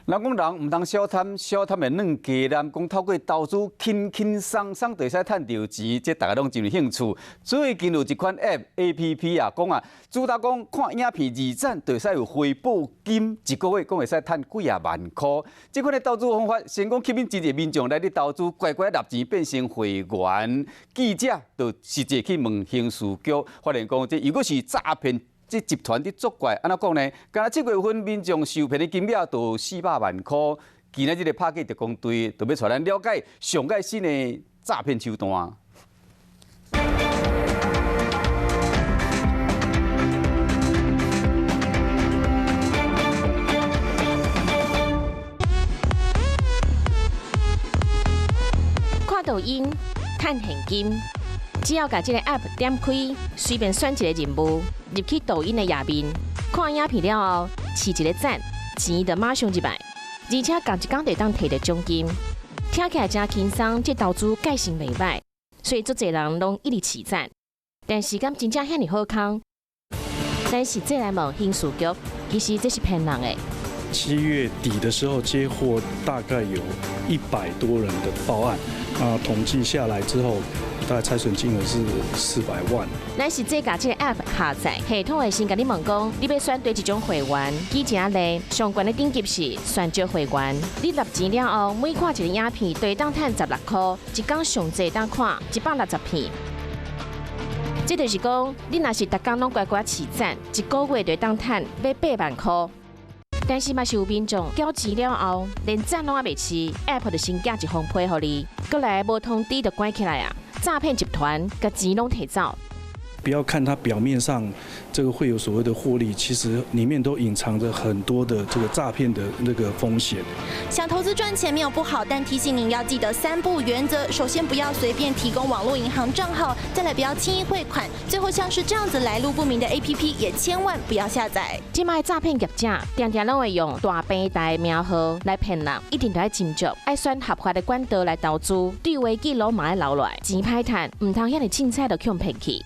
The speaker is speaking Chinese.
人讲人唔通小贪，小贪会软鸡蛋。讲透过投资轻轻松松就会使赚到钱，这大家拢真有兴趣。最近有一款 App 啊，讲啊，主打讲看影片二赞就会使有回报金，一个月讲会使赚几啊万块。这款的投资方法，先讲吸引真侪民众来你投资，乖乖纳钱变成会员。记者就实际去问刑事局，发现讲这如果是诈骗。这集团伫作怪，安怎讲呢？今仔7月份民众受骗的金额就400万块。今仔日个拍击特工队就要带咱了解上界新的诈骗手段。看抖音，趁现金。只要把这个 App 点开，随便选一个任务，入去抖音的页面，看影片了后，试一个赞，钱就马上入来，而且同一天就当摕到奖金。听起来真轻松，这投资改成袂歹，所以足侪人拢一直试赞。但是敢真正遐尼好康？但是这来问刑事局，其实这是骗人的。7月底的时候接获大概有100多人的报案，统计下来之后，大概财损金额是400万。咱是这甲这个 App 下载，系统会先甲你问讲，你要选对一种会员，几正类，上悬的等级是选招会员。你纳钱了后，每看一个影片，就会当赚16块，一天上济当看160片。这就是讲，你若是逐天拢乖乖试赞，一个月就会当赚要8万块。但是嘛是有民众缴钱了后，连赞拢还袂试 ，App 就先寄一封批互你，过来无通知就关起来啊！诈骗集团甲钱拢摕走。不要看它表面上这个会有所谓的获利，其实里面都隐藏着很多的这个诈骗的那个风险。想投资赚钱没有不好，但提醒您要记得3不原则：首先不要随便提供网络银行账号，再来不要轻易汇款，最后像是这样子来路不明的 APP 也千万不要下载。即卖诈骗业者常常拢会用大平台名号来骗人，一定要斟酌，爱选合法的管道来投资，对危记录嘛要留落来，钱歹赚，唔通遐尼凊彩就去骗去。